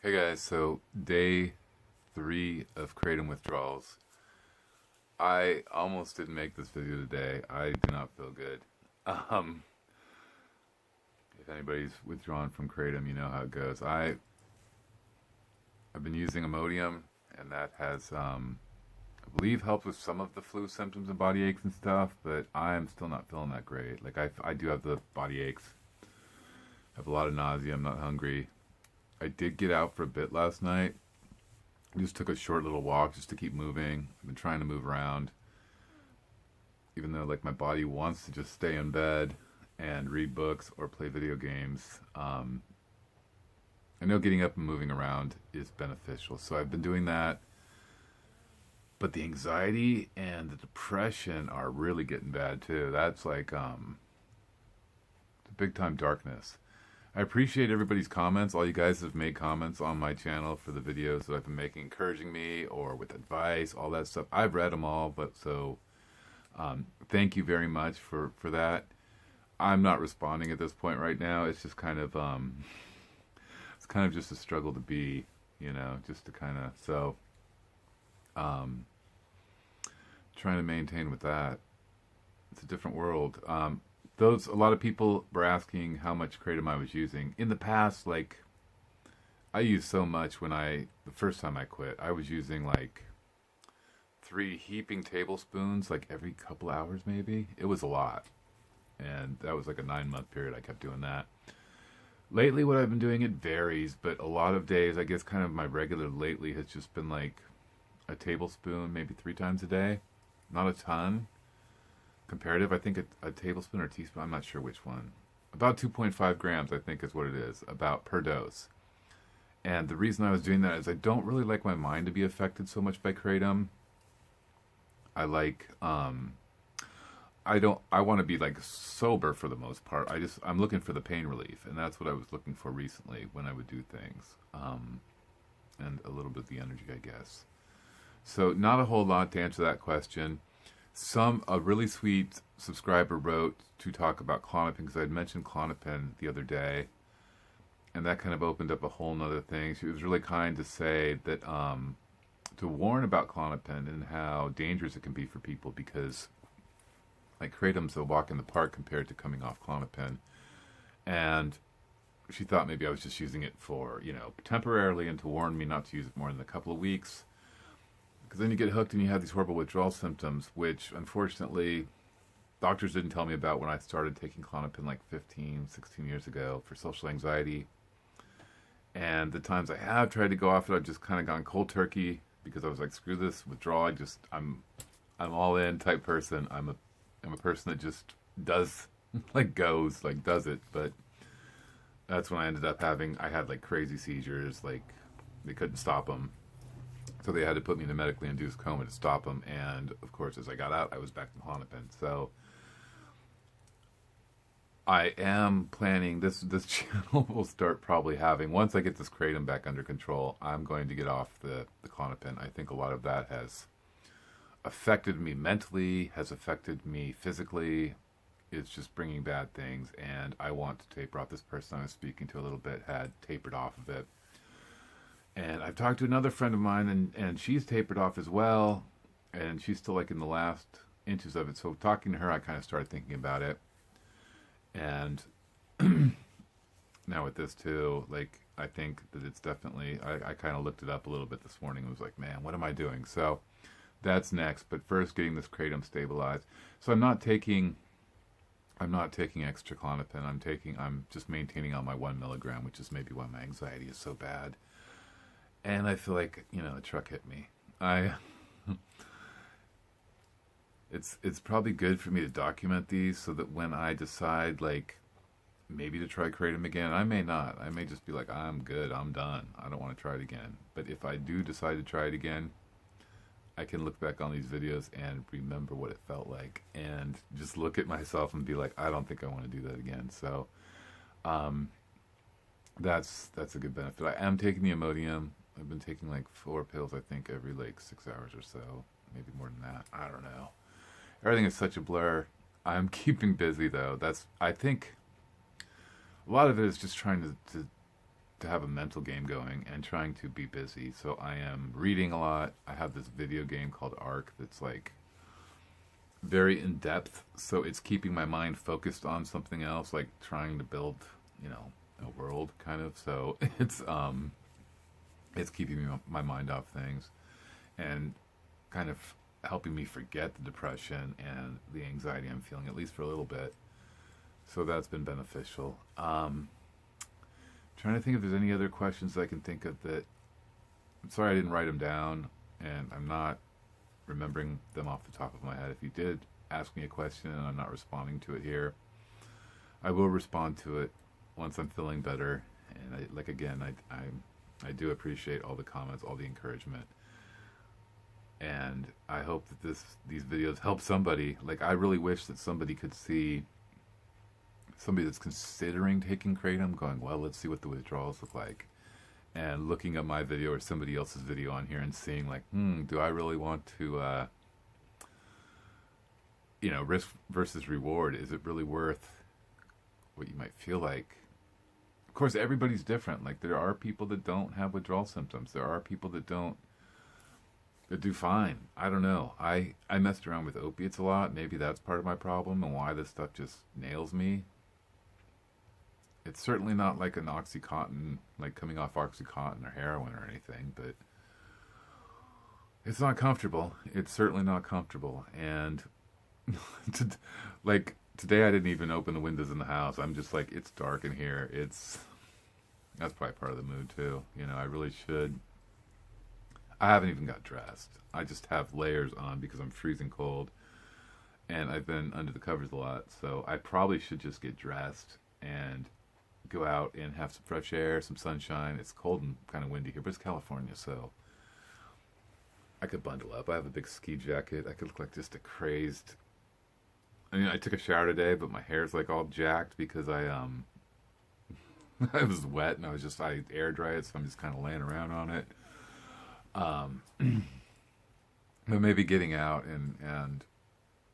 Hey guys, so day 3 of Kratom Withdrawals. I almost didn't make this video today. I do not feel good. Um, if anybody's withdrawn from Kratom, you know how it goes. I've been using Imodium, and that has, I believe, helped with some of the flu symptoms and body aches and stuff, but I'm still not feeling that great. Like, I do have the body aches. I have a lot of nausea. I'm not hungry. I did get out for a bit last night. I just took a short little walk just to keep moving. I've been trying to move around, even though like my body wants to just stay in bed and read books or play video games. I know getting up and moving around is beneficial, so I've been doing that. But the anxiety and the depression are really getting bad too. That's like it's a big time darkness. I appreciate everybody's comments. All you guys have made comments on my channel for the videos that I've been making, encouraging me or with advice, all that stuff. I've read them all, but so thank you very much for that. I'm not responding at this point right now. It's just kind of it's kind of just a struggle to be, you know, just to kind of trying to maintain with that. It's a different world. A lot of people were asking how much Kratom I was using. In the past, like, I used so much the first time I quit, I was using like 3 heaping tablespoons, like every couple hours maybe. It was a lot. And that was like a 9-month period I kept doing that. Lately, what I've been doing, it varies, but a lot of days, I guess kind of my regular lately has just been like a tablespoon, maybe 3 times a day. Not a ton. Comparative, I think a tablespoon or a teaspoon, I'm not sure which one. About 2.5 grams, I think is what it is, about per dose. And the reason I was doing that is I don't really like my mind to be affected so much by Kratom. I like, I want to be like sober for the most part. I'm looking for the pain relief, and that's what I was looking for recently when I would do things. And a little bit of the energy, I guess. So not a whole lot to answer that question. A really sweet subscriber wrote to talk about Klonopin, because I had mentioned Klonopin the other day, and that kind of opened up a whole nother thing. She was really kind to say that to warn about Klonopin and how dangerous it can be for people, because like Kratom's a walk in the park compared to coming off Klonopin. And she thought maybe I was just using it for, you know, temporarily, and to warn me not to use it more than a couple of weeks. Because then you get hooked and you have these horrible withdrawal symptoms, which unfortunately doctors didn't tell me about when I started taking Klonopin like 15, 16 years ago for social anxiety. And the times I have tried to go off it, I've just kind of gone cold turkey, because I was like, screw this withdrawal. I'm all in type person. I'm a person that just does, like does it. But that's when I ended up I had like crazy seizures, like they couldn't stop them. So they had to put me in a medically induced coma to stop them. And of course, as I got out, I was back to Klonopin. So I am planning, this channel will start probably having, once I get this Kratom back under control, I'm going to get off the Klonopin. I think a lot of that has affected me mentally, has affected me physically. It's just bringing bad things, and I want to taper off. This person I was speaking to a little bit had tapered off of it. And I've talked to another friend of mine, and she's tapered off as well, and she's still like in the last inches of it. So talking to her, I kind of started thinking about it. And now with this too, like, I think that it's definitely, I kind of looked it up a little bit this morning and was like, man, what am I doing? So that's next, but first getting this Kratom stabilized. So I'm not taking extra Klonopin. I'm just maintaining on my 1 milligram, which is maybe why my anxiety is so bad. And I feel like, you know, a truck hit me. It's probably good for me to document these, so that when I decide, like, maybe to try Kratom again, I may not. I may just be like, I'm good, I'm done. I don't want to try it again. But if I do decide to try it again, I can look back on these videos and remember what it felt like, and just look at myself and be like, I don't think I want to do that again. So that's a good benefit. I am taking the Imodium. I've been taking like 4 pills, I think, every like 6 hours or so. Maybe more than that. I don't know. Everything is such a blur. I'm keeping busy though. I think a lot of it is just trying to to have a mental game going and trying to be busy. So I am reading a lot. I have this video game called Ark that's like very in depth, so it's keeping my mind focused on something else, like trying to build, you know, a world kind of. So it's keeping my mind off things and kind of helping me forget the depression and the anxiety I'm feeling, at least for a little bit. So that's been beneficial. Trying to think if there's any other questions I can think of that. I'm sorry I didn't write them down, and I'm not remembering them off the top of my head. If you did ask me a question and I'm not responding to it here, I will respond to it once I'm feeling better. And I do appreciate all the comments, all the encouragement, and I hope that these videos help somebody. Like, I really wish that somebody could see somebody that's considering taking Kratom going, well, let's see what the withdrawals look like, and looking at my video or somebody else's video on here and seeing like, do I really want to, you know, risk versus reward? Is it really worth what you might feel like? Of course, everybody's different. Like, there are people that don't have withdrawal symptoms. There are people that do fine. I don't know. I messed around with opiates a lot. Maybe that's part of my problem and why this stuff just nails me. It's certainly not like an Oxycontin, like coming off Oxycontin or heroin or anything, but it's not comfortable. It's certainly not comfortable. And like today I didn't even open the windows in the house. I'm just like, it's dark in here. That's probably part of the mood too. You know, I really should. I haven't even got dressed. I just have layers on because I'm freezing cold and I've been under the covers a lot. So I probably should just get dressed and go out and have some fresh air, some sunshine. It's cold and kind of windy here, but it's California, so I could bundle up. I have a big ski jacket. I could look like just a crazed. I mean, I took a shower today, but my hair's like all jacked because I was wet and I air dried it, so I'm just kind of laying around on it. But maybe getting out and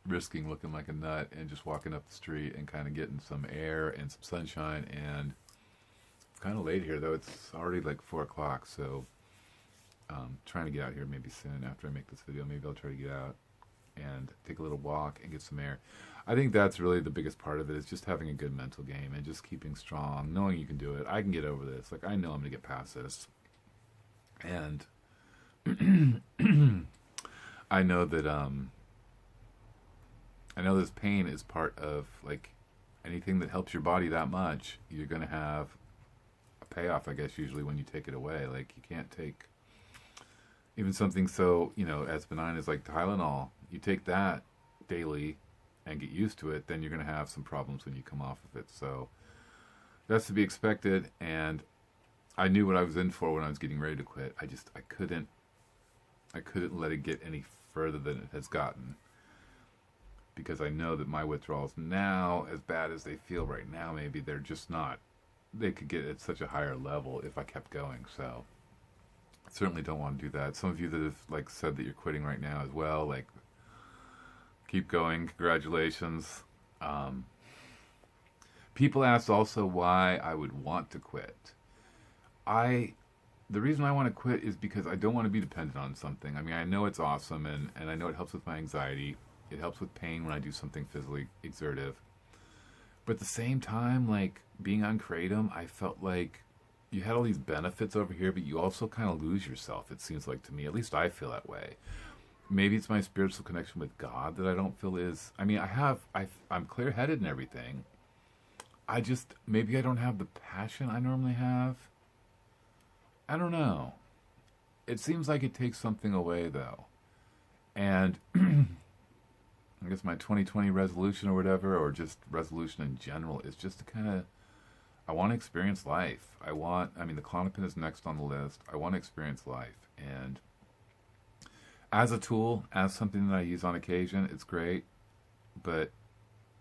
risking looking like a nut and just walking up the street and kind of getting some air and some sunshine. And it's kind of late here though. It's already like 4 o'clock, so trying to get out here maybe soon after I make this video. Maybe I'll try to get out and take a little walk and get some air. I think that's really the biggest part of it, is just having a good mental game and just keeping strong, knowing you can do it. I can get over this. Like, I know I'm going to get past this. And I know that I know this pain is part of, like, anything that helps your body that much, you're going to have a payoff, I guess, usually when you take it away. Like, you can't take even something so, you know, as benign as like Tylenol. You take that daily and get used to it, then you're going to have some problems when you come off of it. So that's to be expected, and I knew what I was in for when I was getting ready to quit. I couldn't let it get any further than it has gotten, because I know that my withdrawals now, as bad as they feel right now, maybe they're just not. They could get at such a higher level if I kept going. So I certainly don't want to do that. Some of you that have like said that you're quitting right now as well, like, keep going. Congratulations. People ask also why I would want to quit. The reason I want to quit is because I don't want to be dependent on something. I mean, I know it's awesome, and I know it helps with my anxiety. It helps with pain when I do something physically exertive. But at the same time, like, being on Kratom, I felt like you had all these benefits over here, but you also kind of lose yourself, it seems like to me. At least I feel that way. Maybe it's my spiritual connection with God that I don't feel is... I mean, I'm clear-headed and everything. Maybe I don't have the passion I normally have. I don't know. It seems like it takes something away, though. And I guess my 2020 resolution or whatever, or just resolution in general, is just to kind of... I want to experience life. I mean, the Klonopin is next on the list. I want to experience life. And as a tool, as something that I use on occasion, it's great. But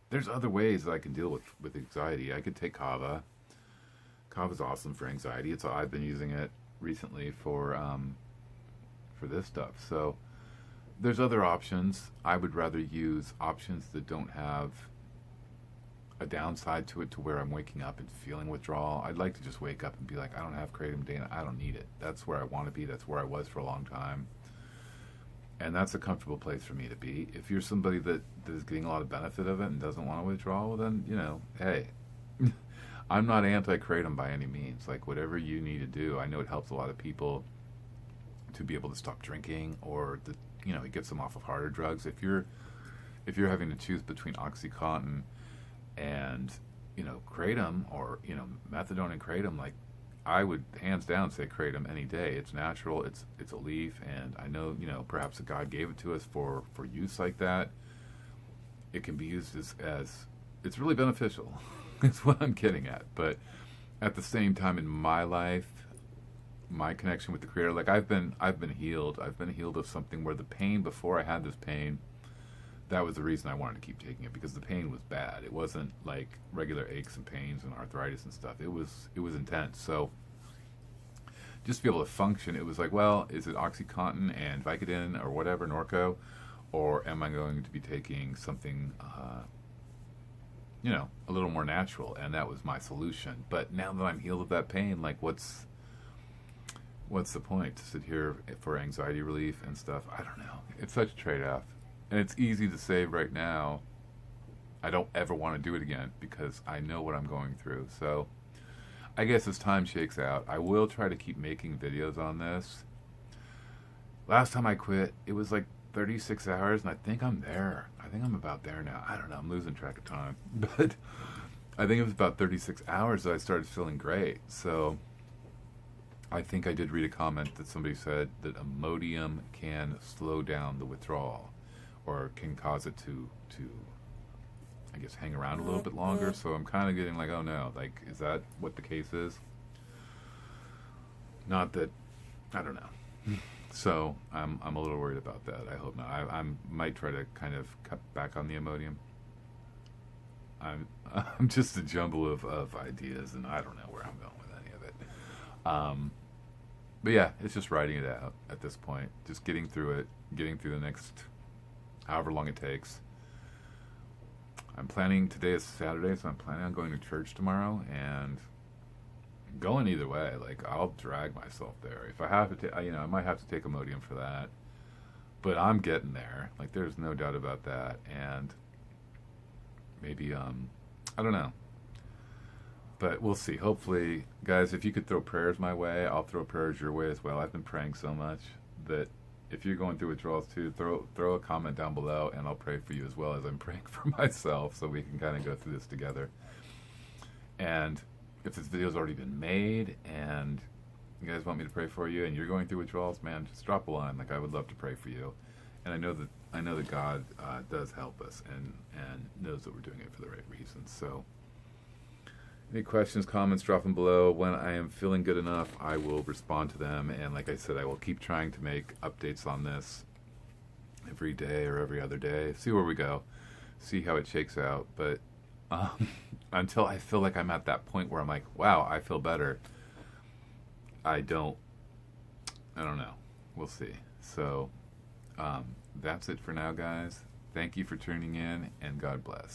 there's other ways that I can deal with anxiety. I could take kava. Kava's awesome for anxiety. I've been using it recently for this stuff. So there's other options. I would rather use options that don't have a downside to it to where I'm waking up and feeling withdrawal. I'd like to just wake up and be like, I don't have kratom today and I don't need it. That's where I want to be. That's where I was for a long time. And that's a comfortable place for me to be. If you're somebody that is getting a lot of benefit of it and doesn't want to withdraw, well then, hey, I'm not anti-kratom by any means. Like, whatever you need to do. I know it helps a lot of people to be able to stop drinking, or it gets them off of harder drugs. If you're having to choose between OxyContin and kratom, or methadone and kratom, like, I would hands down say kratom any day. It's natural, it's a leaf, and I know perhaps that God gave it to us for use like that. It can be used as it's really beneficial. Is what I'm getting at. But at the same time, in my life, my connection with the Creator, like, I've been healed. I've been healed of something where the pain before I had this pain, that was the reason I wanted to keep taking it, because the pain was bad. It wasn't like regular aches and pains and arthritis and stuff. It was intense. So just to be able to function, it was like, well, is it OxyContin and Vicodin or whatever, Norco, or am I going to be taking something a little more natural? And that was my solution. But now that I'm healed of that pain, like, what's the point to sit here for anxiety relief and stuff? I don't know. It's such a trade-off. And it's easy to say right now, I don't ever want to do it again because I know what I'm going through. So I guess as time shakes out, I will try to keep making videos on this. Last time I quit, it was like 36 hours, and I think I'm there. I think I'm about there now. I don't know. I'm losing track of time. But I think it was about 36 hours that I started feeling great. So I think I did read a comment that somebody said that Imodium can slow down the withdrawal, or can cause it to I guess, hang around a little bit longer. So I'm kind of getting like, oh no, like, is that what the case is? Not that, I don't know. So I'm a little worried about that. I hope not. I might try to kind of cut back on the Imodium. I'm just a jumble of ideas, and I don't know where I'm going with any of it. But yeah, it's just writing it out at this point. Just getting through it, getting through the next however long it takes. Today is Saturday, so I'm planning on going to church tomorrow, and going either way. Like, I'll drag myself there. If I have to, I might have to take Imodium for that. But I'm getting there. Like, there's no doubt about that. And maybe, I don't know. But we'll see. Hopefully, guys, if you could throw prayers my way, I'll throw prayers your way as well. I've been praying so much that if you're going through withdrawals too, throw a comment down below, and I'll pray for you as well as I'm praying for myself, so we can kind of go through this together. And if this video's already been made and you guys want me to pray for you and you're going through withdrawals, man, just drop a line. Like, I would love to pray for you. And I know that God does help us and knows that we're doing it for the right reasons. So any questions, comments, drop them below. When I am feeling good enough, I will respond to them. And like I said, I will keep trying to make updates on this every day or every other day. See where we go. See how it shakes out. But until I feel like I'm at that point where I'm like, wow, I feel better, I don't know. We'll see. So that's it for now, guys. Thank you for tuning in, and God bless.